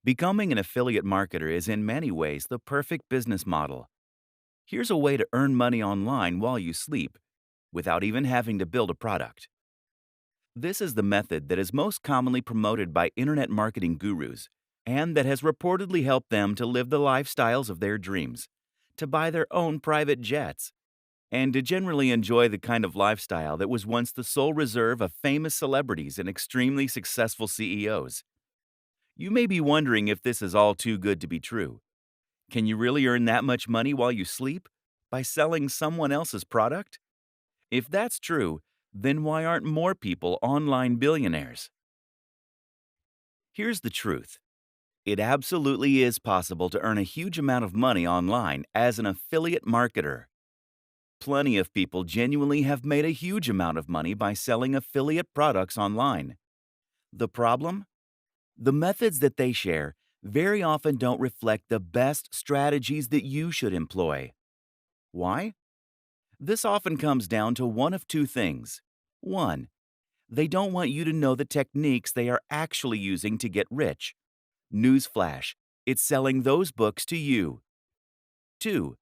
Becoming an affiliate marketer is in many ways the perfect business model. Here's a way to earn money online while you sleep, without even having to build a product. This is the method that is most commonly promoted by internet marketing gurus, and that has reportedly helped them to live the lifestyles of their dreams, to buy their own private jets, and to generally enjoy the kind of lifestyle that was once the sole reserve of famous celebrities and extremely successful CEOs. You may be wondering if this is all too good to be true. Can you really earn that much money while you sleep? By selling someone else's product? If that's true, then why aren't more people online billionaires? Here's the truth. It absolutely is possible to earn a huge amount of money online as an affiliate marketer. Plenty of people genuinely have made a huge amount of money by selling affiliate products online. The problem? The methods that they share very often don't reflect the best strategies that you should employ. Why? This often comes down to one of two things. One, they don't want you to know the techniques they are actually using to get rich. Newsflash, it's selling those books to you. Two,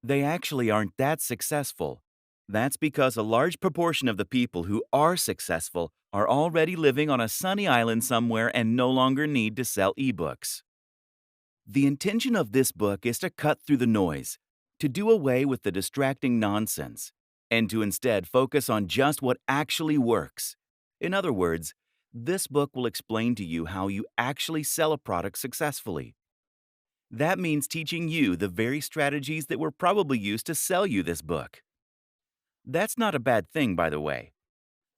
they actually aren't that successful. That's because a large proportion of the people who are successful are already living on a sunny island somewhere and no longer need to sell ebooks. The intention of this book is to cut through the noise, to do away with the distracting nonsense, and to instead focus on just what actually works. In other words, this book will explain to you how you actually sell a product successfully. That means teaching you the very strategies that were probably used to sell you this book. That's not a bad thing, by the way.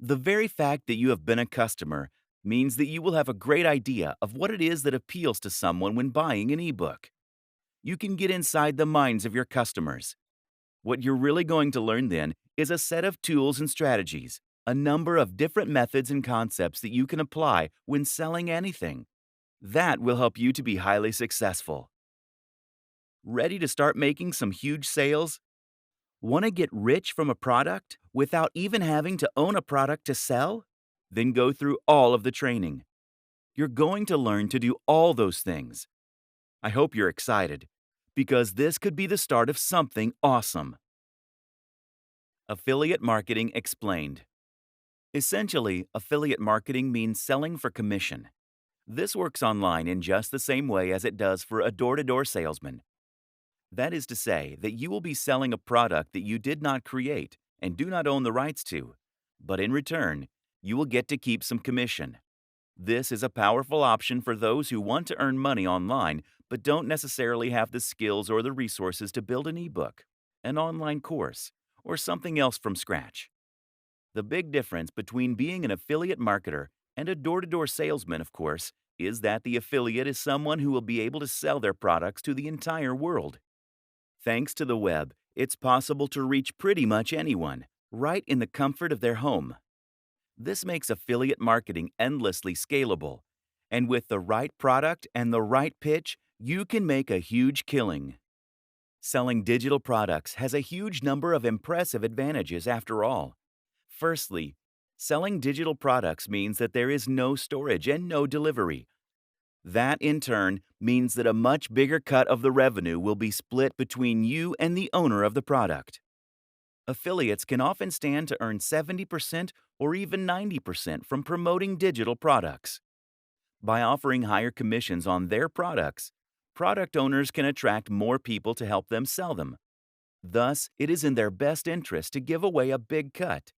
The very fact that you have been a customer means that you will have a great idea of what it is that appeals to someone when buying an ebook. You can get inside the minds of your customers. What you're really going to learn then is a set of tools and strategies, a number of different methods and concepts that you can apply when selling anything. That will help you to be highly successful. Ready to start making some huge sales? Want to get rich from a product without even having to own a product to sell? Then go through all of the training. You're going to learn to do all those things. I hope you're excited, because this could be the start of something awesome. Affiliate Marketing Explained. Essentially, affiliate marketing means selling for commission. This works online in just the same way as it does for a door-to-door salesman. That is to say that you will be selling a product that you did not create and do not own the rights to, but in return, you will get to keep some commission. This is a powerful option for those who want to earn money online but don't necessarily have the skills or the resources to build an ebook, an online course, or something else from scratch. The big difference between being an affiliate marketer and a door-to-door salesman, of course, is that the affiliate is someone who will be able to sell their products to the entire world. Thanks to the web, it's possible to reach pretty much anyone, right in the comfort of their home. This makes affiliate marketing endlessly scalable, and with the right product and the right pitch, you can make a huge killing. Selling digital products has a huge number of impressive advantages after all. Firstly, selling digital products means that there is no storage and no delivery. That, in turn, means that a much bigger cut of the revenue will be split between you and the owner of the product. Affiliates can often stand to earn 70% or even 90% from promoting digital products. By offering higher commissions on their products, product owners can attract more people to help them sell them. Thus, it is in their best interest to give away a big cut.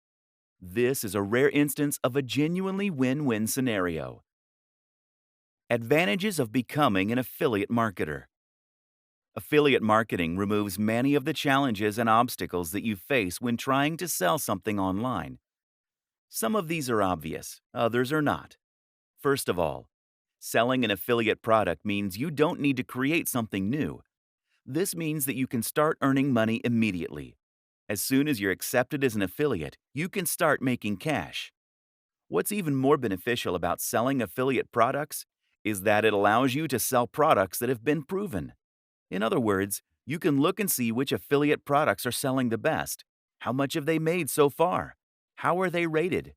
This is a rare instance of a genuinely win-win scenario. Advantages of becoming an affiliate marketer. Affiliate marketing removes many of the challenges and obstacles that you face when trying to sell something online. Some of these are obvious, others are not. First of all, selling an affiliate product means you don't need to create something new. This means that you can start earning money immediately. As soon as you're accepted as an affiliate, you can start making cash. What's even more beneficial about selling affiliate products is that it allows you to sell products that have been proven. In other words, you can look and see which affiliate products are selling the best. How much have they made so far? How are they rated?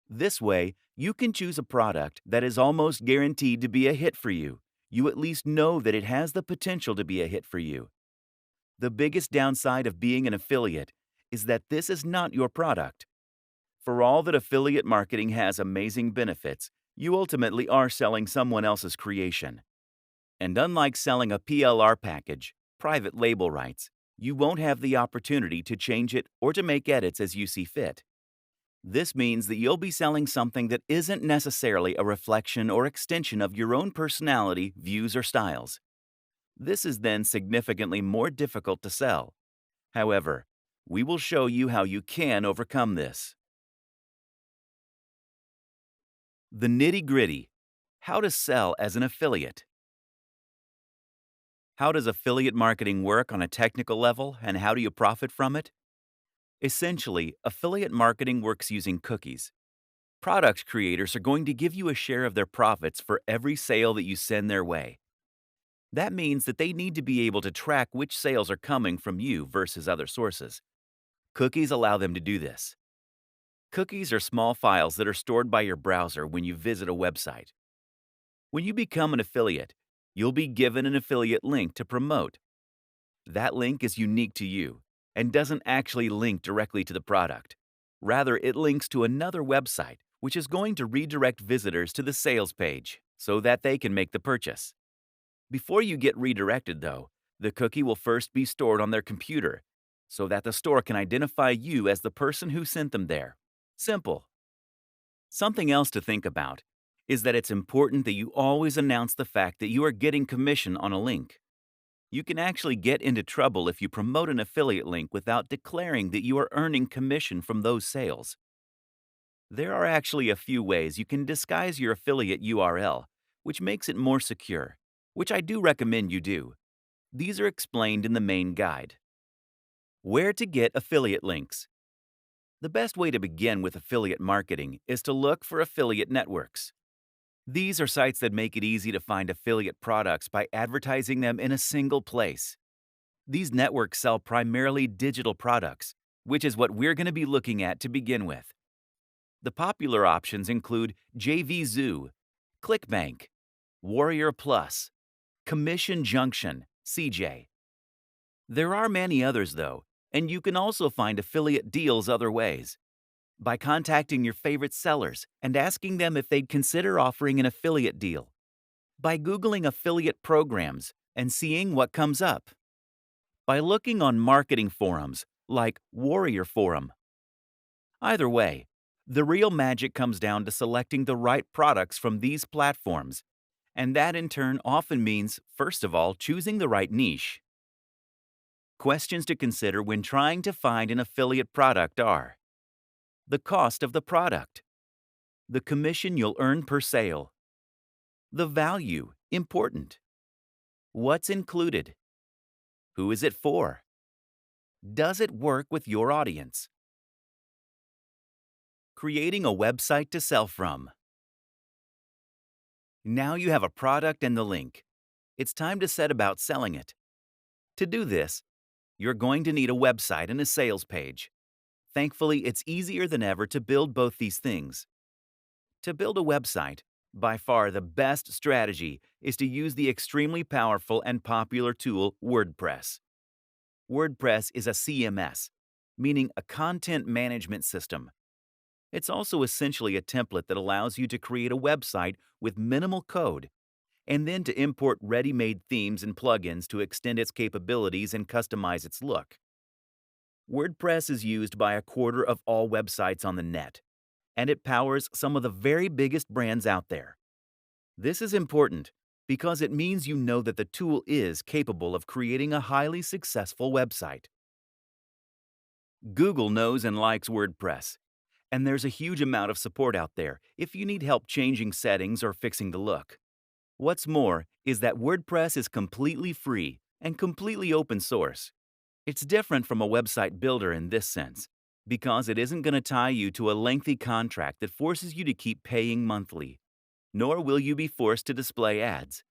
This way, you can choose a product that is almost guaranteed to be a hit for you. You at least know that it has the potential to be a hit for you. The biggest downside of being an affiliate is that this is not your product. For all that affiliate marketing has amazing benefits, you ultimately are selling someone else's creation. And unlike selling a PLR package, private label rights, you won't have the opportunity to change it or to make edits as you see fit. This means that you'll be selling something that isn't necessarily a reflection or extension of your own personality, views, or styles. This is then significantly more difficult to sell. However, we will show you how you can overcome this. The nitty-gritty: how to sell as an affiliate. How does affiliate marketing work on a technical level, and how do you profit from it? Essentially, affiliate marketing works using cookies. Product creators are going to give you a share of their profits for every sale that you send their way. That means that they need to be able to track which sales are coming from you versus other sources. Cookies allow them to do this. Cookies are small files that are stored by your browser when you visit a website. When you become an affiliate, you'll be given an affiliate link to promote. That link is unique to you and doesn't actually link directly to the product. Rather, it links to another website, which is going to redirect visitors to the sales page so that they can make the purchase. Before you get redirected, though, the cookie will first be stored on their computer so that the store can identify you as the person who sent them there. Simple. Something else to think about is that it's important that you always announce the fact that you are getting commission on a link. You can actually get into trouble if you promote an affiliate link without declaring that you are earning commission from those sales. There are actually a few ways you can disguise your affiliate URL, which makes it more secure, which I do recommend you do. These are explained in the main guide. Where to get affiliate links. The best way to begin with affiliate marketing is to look for affiliate networks. These are sites that make it easy to find affiliate products by advertising them in a single place. These networks sell primarily digital products, which is what we're going to be looking at to begin with. The popular options include JVZoo, ClickBank, Warrior Plus, Commission Junction, CJ. There are many others, though, and you can also find affiliate deals other ways. By contacting your favorite sellers and asking them if they'd consider offering an affiliate deal. By Googling affiliate programs and seeing what comes up. By looking on marketing forums like Warrior Forum. Either way, the real magic comes down to selecting the right products from these platforms, and that in turn often means, first of all, choosing the right niche. Questions to consider when trying to find an affiliate product are: the cost of the product, the commission you'll earn per sale, the value, important, what's included, who is it for, does it work with your audience? Creating a website to sell from. Now you have a product and the link. It's time to set about selling it. To do this, you're going to need a website and a sales page. Thankfully, it's easier than ever to build both these things. To build a website, by far the best strategy is to use the extremely powerful and popular tool WordPress. WordPress is a CMS, meaning a content management system. It's also essentially a template that allows you to create a website with minimal code, and then to import ready-made themes and plugins to extend its capabilities and customize its look. WordPress is used by a quarter of all websites on the net, and it powers some of the very biggest brands out there. This is important because it means you know that the tool is capable of creating a highly successful website. Google knows and likes WordPress, and there's a huge amount of support out there if you need help changing settings or fixing the look. What's more is that WordPress is completely free and completely open source. It's different from a website builder in this sense, because it isn't going to tie you to a lengthy contract that forces you to keep paying monthly, nor will you be forced to display ads.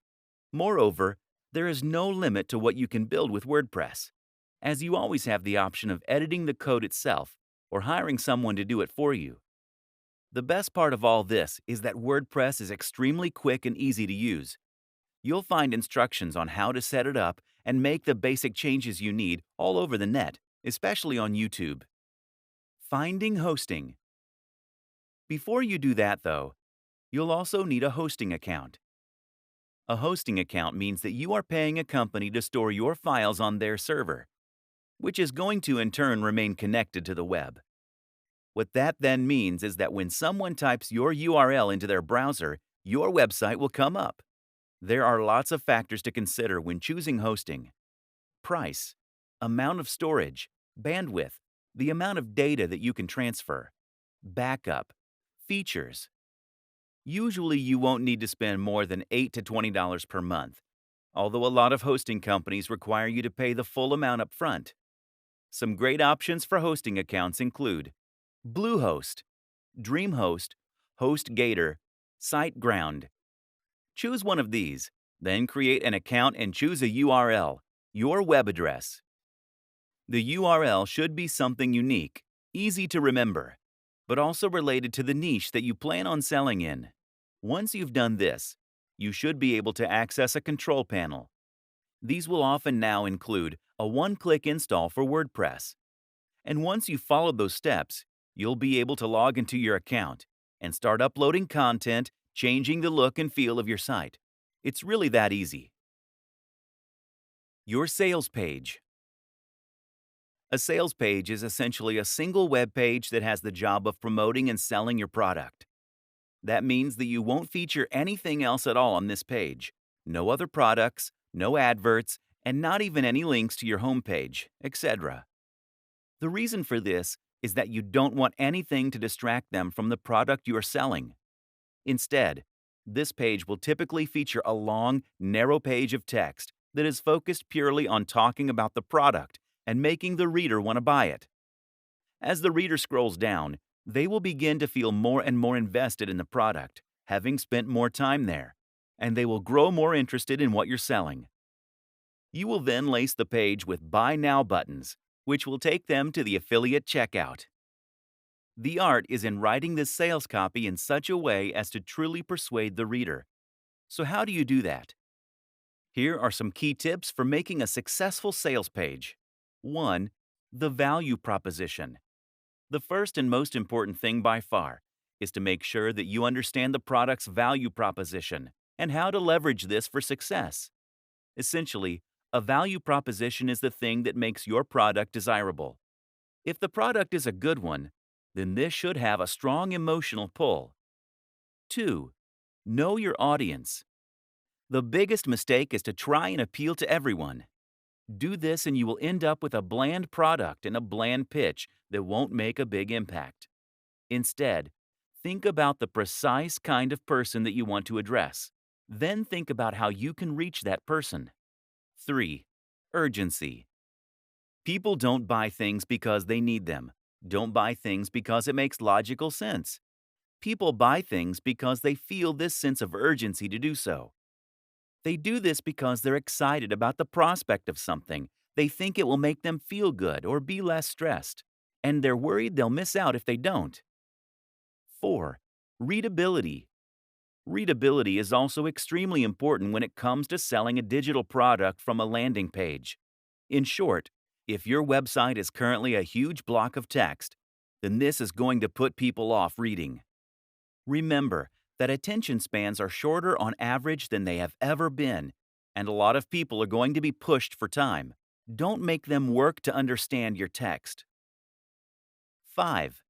Moreover, there is no limit to what you can build with WordPress, as you always have the option of editing the code itself or hiring someone to do it for you. The best part of all this is that WordPress is extremely quick and easy to use. You'll find instructions on how to set it up and make the basic changes you need all over the net, especially on YouTube. Finding hosting. Before you do that, though, you'll also need a hosting account. A hosting account means that you are paying a company to store your files on their server, which is going to in turn remain connected to the web. What that then means is that when someone types your URL into their browser, your website will come up. There are lots of factors to consider when choosing hosting: price, amount of storage, bandwidth, the amount of data that you can transfer, backup, features. Usually you won't need to spend more than $8 to $20 per month, although a lot of hosting companies require you to pay the full amount up front. Some great options for hosting accounts include Bluehost, DreamHost, HostGator, SiteGround. Choose one of these, then create an account and choose a URL, your web address. The URL should be something unique, easy to remember, but also related to the niche that you plan on selling in. Once you've done this, you should be able to access a control panel. These will often now include a one-click install for WordPress. And once you've followed those steps, you'll be able to log into your account and start uploading content, changing the look and feel of your site. It's really that easy. Your sales page. A sales page is essentially a single web page that has the job of promoting and selling your product. That means that you won't feature anything else at all on this page. No other products, no adverts, and not even any links to your homepage, etc. The reason for this is that you don't want anything to distract them from the product you are selling. Instead, this page will typically feature a long, narrow page of text that is focused purely on talking about the product and making the reader want to buy it. As the reader scrolls down, they will begin to feel more and more invested in the product, having spent more time there, and they will grow more interested in what you're selling. You will then lace the page with Buy Now buttons, which will take them to the affiliate checkout. The art is in writing this sales copy in such a way as to truly persuade the reader. So how do you do that? Here are some key tips for making a successful sales page. 1. The value proposition. The first and most important thing by far is to make sure that you understand the product's value proposition and how to leverage this for success. Essentially, a value proposition is the thing that makes your product desirable. If the product is a good one, then this should have a strong emotional pull. 2. Know your audience. The biggest mistake is to try and appeal to everyone. Do this and you will end up with a bland product and a bland pitch that won't make a big impact. Instead, think about the precise kind of person that you want to address. Then think about how you can reach that person. 3. Urgency. People don't buy things because they need them. Don't buy things because it makes logical sense. People buy things because they feel this sense of urgency to do so. They do this because they're excited about the prospect of something. They think it will make them feel good or be less stressed, and they're worried they'll miss out if they don't. 4. Readability. Readability is also extremely important when it comes to selling a digital product from a landing page. In short, if your website is currently a huge block of text, then this is going to put people off reading. Remember that attention spans are shorter on average than they have ever been, and a lot of people are going to be pushed for time. Don't make them work to understand your text. 5.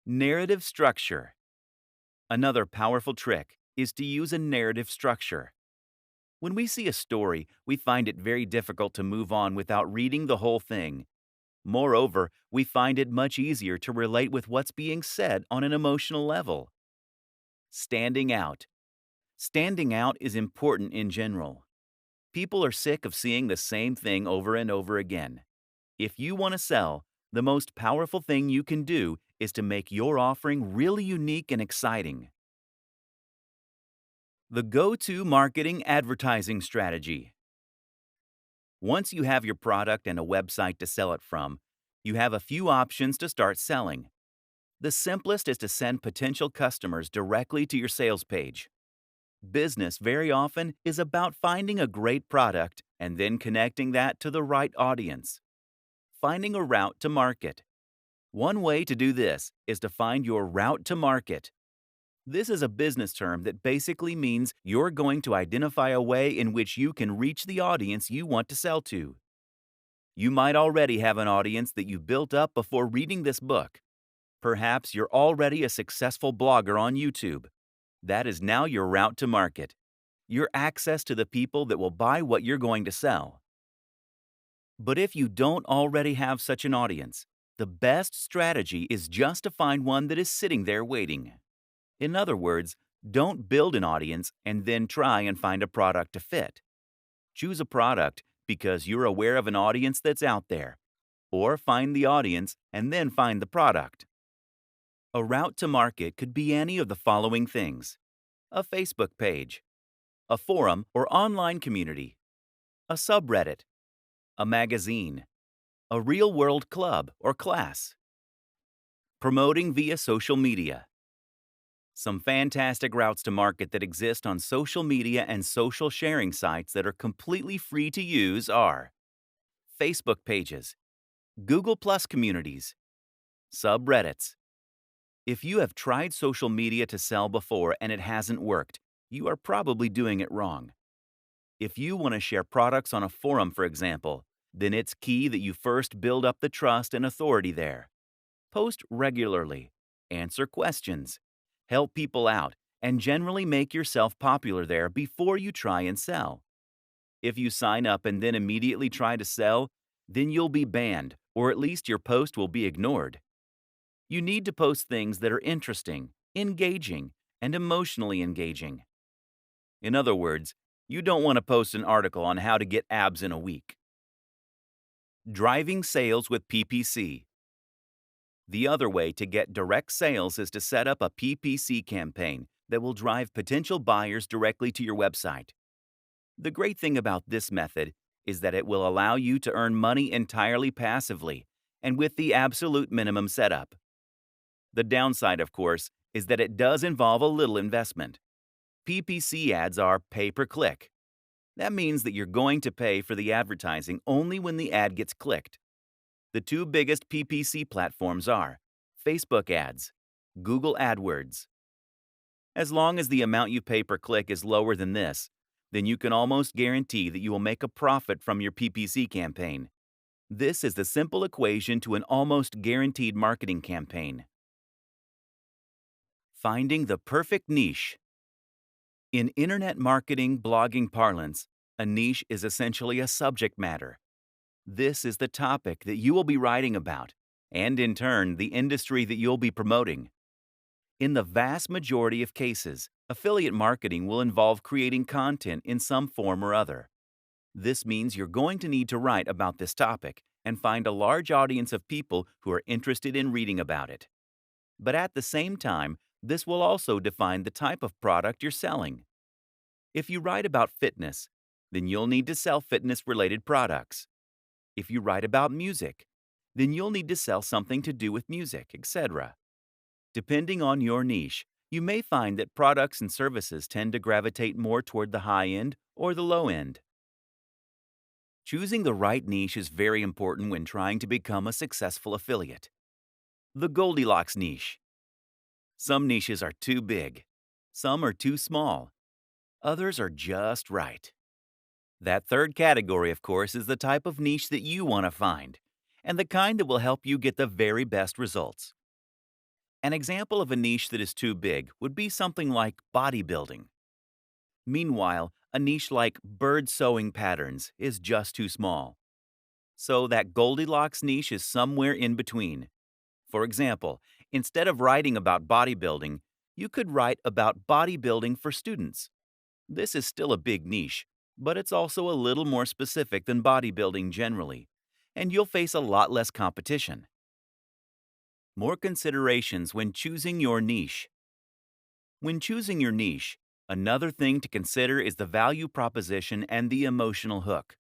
Narrative structure. Another powerful trick is to use a narrative structure. When we see a story, we find it very difficult to move on without reading the whole thing. Moreover, we find it much easier to relate with what's being said on an emotional level. Standing out. Standing out is important in general. People are sick of seeing the same thing over and over again. If you want to sell, the most powerful thing you can do is to make your offering really unique and exciting. The go-to marketing advertising strategy. Once you have your product and a website to sell it from, you have a few options to start selling. The simplest is to send potential customers directly to your sales page. Business very often is about finding a great product and then connecting that to the right audience. Finding a route to market. One way to do this is to find your route to market. This is a business term that basically means you're going to identify a way in which you can reach the audience you want to sell to. You might already have an audience that you built up before reading this book. Perhaps you're already a successful blogger on YouTube. That is now your route to market, your access to the people that will buy what you're going to sell. But if you don't already have such an audience, the best strategy is just to find one that is sitting there waiting. In other words, don't build an audience and then try and find a product to fit. Choose a product because you're aware of an audience that's out there, or find the audience and then find the product. A route to market could be any of the following things: a Facebook page, a forum or online community, a subreddit, a magazine, a real-world club or class. Promoting via social media. Some fantastic routes to market that exist on social media and social sharing sites that are completely free to use are Facebook pages, Google Plus communities, subreddits. If you have tried social media to sell before and it hasn't worked, you are probably doing it wrong. If you want to share products on a forum, for example, then it's key that you first build up the trust and authority there. Post regularly, answer questions, help people out, and generally make yourself popular there before you try and sell. If you sign up and then immediately try to sell, then you'll be banned, or at least your post will be ignored. You need to post things that are interesting, engaging, and emotionally engaging. In other words, you don't want to post an article on how to get abs in a week. Driving sales with PPC. The other way to get direct sales is to set up a PPC campaign that will drive potential buyers directly to your website. The great thing about this method is that it will allow you to earn money entirely passively and with the absolute minimum setup. The downside, of course, is that it does involve a little investment. PPC ads are pay-per-click. That means that you're going to pay for the advertising only when the ad gets clicked. The two biggest PPC platforms are Facebook ads, Google AdWords. As long as the amount you pay per click is lower than this, then you can almost guarantee that you will make a profit from your PPC campaign. This is the simple equation to an almost guaranteed marketing campaign. Finding the perfect niche. In internet marketing blogging parlance, a niche is essentially a subject matter. This is the topic that you will be writing about, and in turn, the industry that you'll be promoting. In the vast majority of cases, affiliate marketing will involve creating content in some form or other. This means you're going to need to write about this topic and find a large audience of people who are interested in reading about it. But at the same time, this will also define the type of product you're selling. If you write about fitness, then you'll need to sell fitness-related products. If you write about music, then you'll need to sell something to do with music, etc. Depending on your niche, you may find that products and services tend to gravitate more toward the high end or the low end. Choosing the right niche is very important when trying to become a successful affiliate. The Goldilocks niche. Some niches are too big. Some are too small. Others are just right. That third category, of course, is the type of niche that you want to find, and the kind that will help you get the very best results. An example of a niche that is too big would be something like bodybuilding. Meanwhile, a niche like bird sewing patterns is just too small. So that Goldilocks niche is somewhere in between. For example, instead of writing about bodybuilding, you could write about bodybuilding for students. This is still a big niche, but it's also a little more specific than bodybuilding generally, and you'll face a lot less competition. More considerations when choosing your niche. When choosing your niche, another thing to consider is the value proposition and the emotional hook.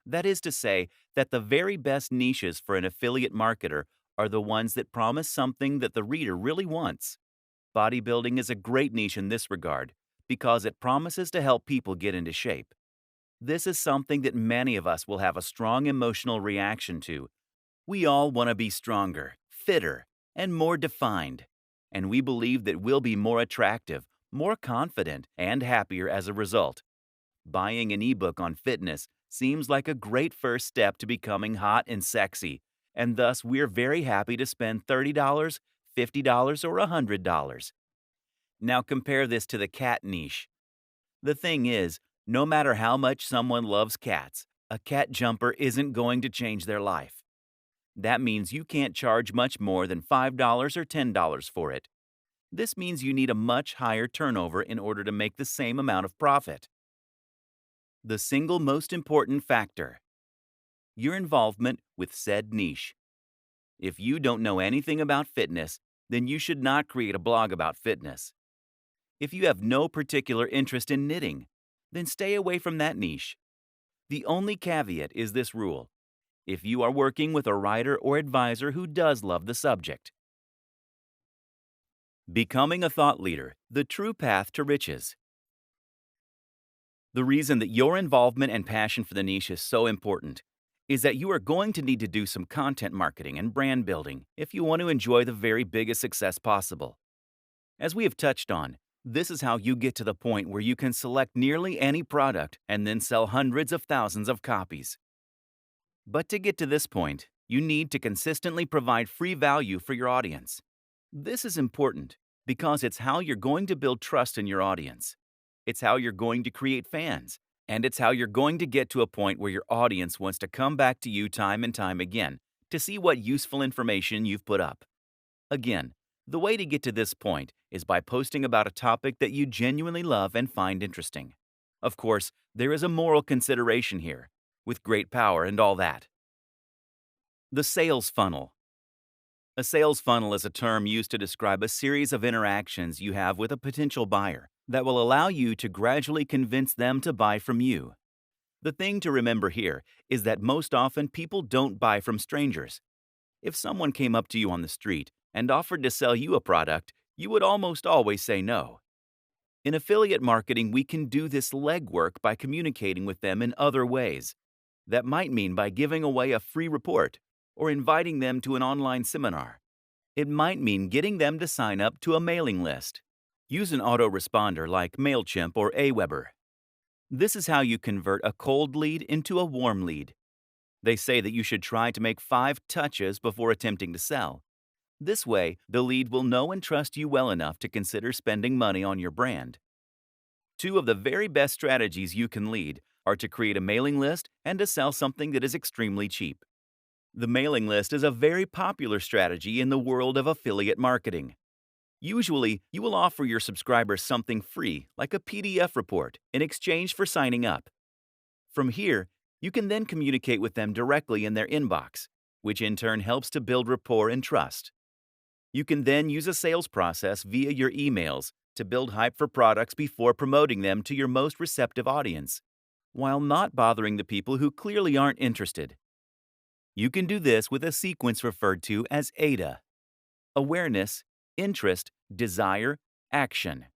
That is to say, that the very best niches for an affiliate marketer are the ones that promise something that the reader really wants. Bodybuilding is a great niche in this regard because it promises to help people get into shape. This is something that many of us will have a strong emotional reaction to. We all want to be stronger, fitter, and more defined. And we believe that we'll be more attractive, more confident, and happier as a result. Buying an ebook on fitness seems like a great first step to becoming hot and sexy, and thus we're very happy to spend $30, $50, or $100. Now compare this to the cat niche. The thing is, no matter how much someone loves cats, a cat jumper isn't going to change their life. That means you can't charge much more than $5 or $10 for it. This means you need a much higher turnover in order to make the same amount of profit. The single most important factor: your involvement with said niche. If you don't know anything about fitness, then you should not create a blog about fitness. If you have no particular interest in knitting, then stay away from that niche. The only caveat is this rule: if you are working with a writer or advisor who does love the subject. Becoming a thought leader, the true path to riches. The reason that your involvement and passion for the niche is so important is that you are going to need to do some content marketing and brand building if you want to enjoy the very biggest success possible. As we have touched on, this is how you get to the point where you can select nearly any product and then sell hundreds of thousands of copies. But to get to this point, you need to consistently provide free value for your audience. This is important because it's how you're going to build trust in your audience. It's how you're going to create fans, and it's how you're going to get to a point where your audience wants to come back to you time and time again to see what useful information you've put up. Again, the way to get to this point is by posting about a topic that you genuinely love and find interesting. Of course, there is a moral consideration here, with great power and all that. The sales funnel. A sales funnel is a term used to describe a series of interactions you have with a potential buyer that will allow you to gradually convince them to buy from you. The thing to remember here is that most often people don't buy from strangers. If someone came up to you on the street and offered to sell you a product, you would almost always say no. In affiliate marketing, we can do this legwork by communicating with them in other ways. That might mean by giving away a free report or inviting them to an online seminar. It might mean getting them to sign up to a mailing list. Use an autoresponder like MailChimp or Aweber. This is how you convert a cold lead into a warm lead. They say that you should try to make 5 touches before attempting to sell. This way, the lead will know and trust you well enough to consider spending money on your brand. 2 of the very best strategies you can lead are to create a mailing list and to sell something that is extremely cheap. The mailing list is a very popular strategy in the world of affiliate marketing. Usually, you will offer your subscribers something free, like a PDF report, in exchange for signing up. From here, you can then communicate with them directly in their inbox, which in turn helps to build rapport and trust. You can then use a sales process via your emails to build hype for products before promoting them to your most receptive audience, while not bothering the people who clearly aren't interested. You can do this with a sequence referred to as AIDA: awareness, interest, desire, action.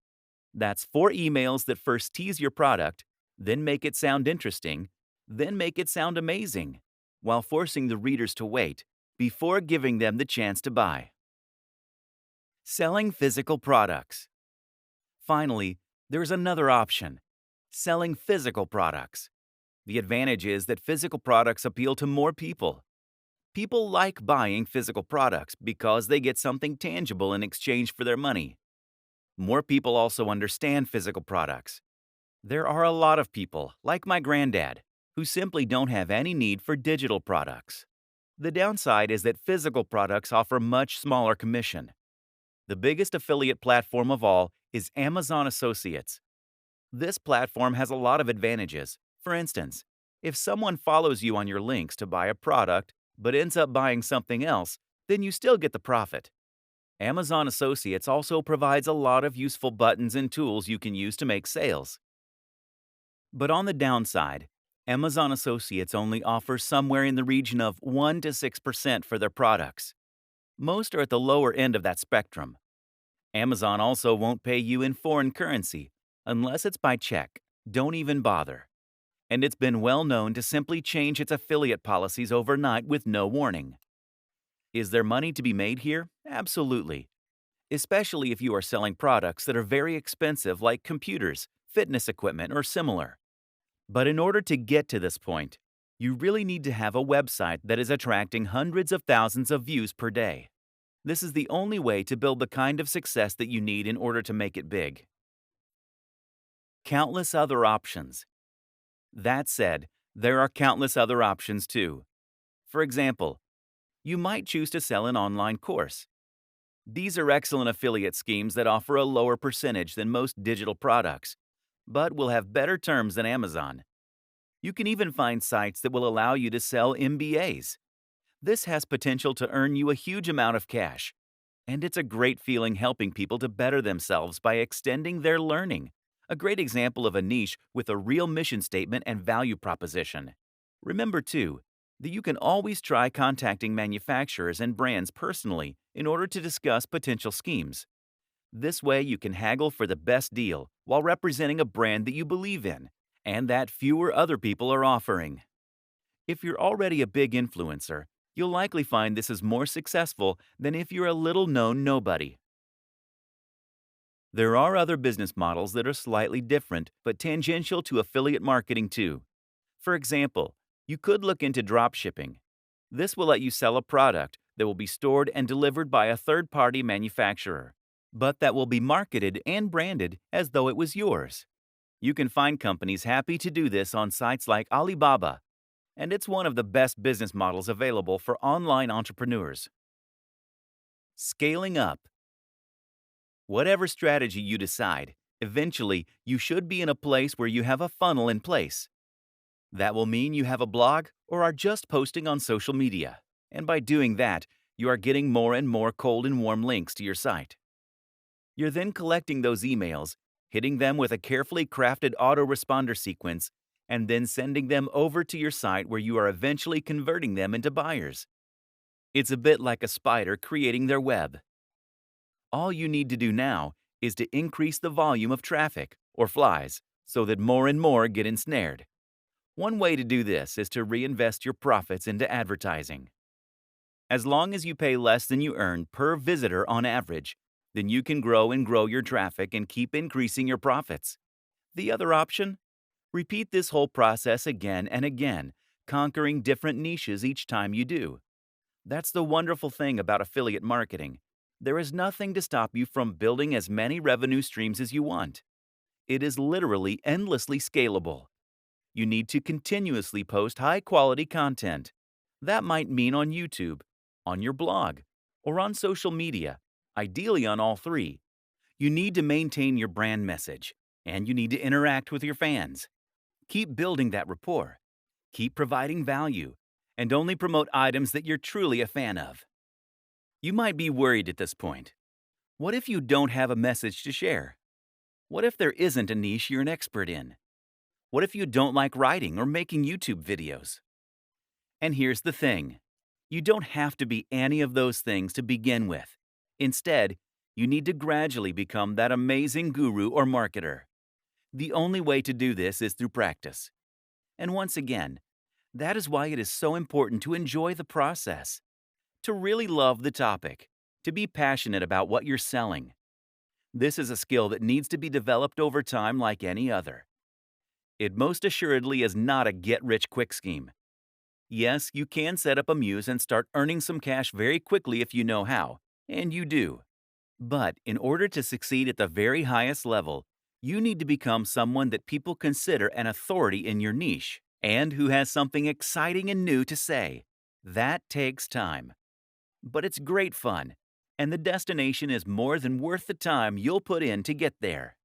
That's 4 emails that first tease your product, then make it sound interesting, then make it sound amazing, while forcing the readers to wait before giving them the chance to buy. Selling physical products. Finally, there's another option: selling physical products. The advantage is that physical products appeal to more people. People like buying physical products because they get something tangible in exchange for their money. More people also understand physical products. There are a lot of people, like my granddad, who simply don't have any need for digital products. The downside is that physical products offer much smaller commission. The biggest affiliate platform of all is Amazon Associates. This platform has a lot of advantages. For instance, if someone follows you on your links to buy a product but ends up buying something else, then you still get the profit. Amazon Associates also provides a lot of useful buttons and tools you can use to make sales. But on the downside, Amazon Associates only offers somewhere in the region of 1 to 6% for their products. Most are at the lower end of that spectrum. Amazon also won't pay you in foreign currency unless it's by check. Don't even bother. And it's been well known to simply change its affiliate policies overnight with no warning. Is there money to be made here? Absolutely. Especially if you are selling products that are very expensive like computers, fitness equipment, or similar. But in order to get to this point, you really need to have a website that is attracting hundreds of thousands of views per day. This is the only way to build the kind of success that you need in order to make it big. Countless other options. That said, there are countless other options too. For example, you might choose to sell an online course. These are excellent affiliate schemes that offer a lower percentage than most digital products, but will have better terms than Amazon. You can even find sites that will allow you to sell MBAs. This has potential to earn you a huge amount of cash, and it's a great feeling helping people to better themselves by extending their learning. A great example of a niche with a real mission statement and value proposition. Remember, too, that you can always try contacting manufacturers and brands personally in order to discuss potential schemes. This way, you can haggle for the best deal while representing a brand that you believe in and that fewer other people are offering. If you're already a big influencer, you'll likely find this is more successful than if you're a little known nobody. There are other business models that are slightly different but tangential to affiliate marketing too. For example, you could look into drop shipping. This will let you sell a product that will be stored and delivered by a third-party manufacturer, but that will be marketed and branded as though it was yours. You can find companies happy to do this on sites like Alibaba, and it's one of the best business models available for online entrepreneurs. Scaling up. Whatever strategy you decide, eventually you should be in a place where you have a funnel in place. That will mean you have a blog or are just posting on social media. And by doing that, you are getting more and more cold and warm links to your site. You're then collecting those emails, hitting them with a carefully crafted autoresponder sequence, and then sending them over to your site where you are eventually converting them into buyers. It's a bit like a spider creating their web. All you need to do now is to increase the volume of traffic, or flies, so that more and more get ensnared. One way to do this is to reinvest your profits into advertising. As long as you pay less than you earn per visitor on average, then you can grow and grow your traffic and keep increasing your profits. The other option? Repeat this whole process again and again, conquering different niches each time you do. That's the wonderful thing about affiliate marketing. There is nothing to stop you from building as many revenue streams as you want. It is literally endlessly scalable. You need to continuously post high-quality content. That might mean on YouTube, on your blog, or on social media, ideally on all three. You need to maintain your brand message, and you need to interact with your fans. Keep building that rapport. Keep providing value, and only promote items that you're truly a fan of. You might be worried at this point. What if you don't have a message to share? What if there isn't a niche you're an expert in? What if you don't like writing or making YouTube videos? And here's the thing. You don't have to be any of those things to begin with. Instead, you need to gradually become that amazing guru or marketer. The only way to do this is through practice. And once again, that is why it is so important to enjoy the process, to really love the topic, to be passionate about what you're selling. This is a skill that needs to be developed over time like any other. It most assuredly is not a get-rich-quick scheme. Yes, you can set up a Muse and start earning some cash very quickly if you know how, and you do. But in order to succeed at the very highest level, you need to become someone that people consider an authority in your niche and who has something exciting and new to say. That takes time. But it's great fun, and the destination is more than worth the time you'll put in to get there.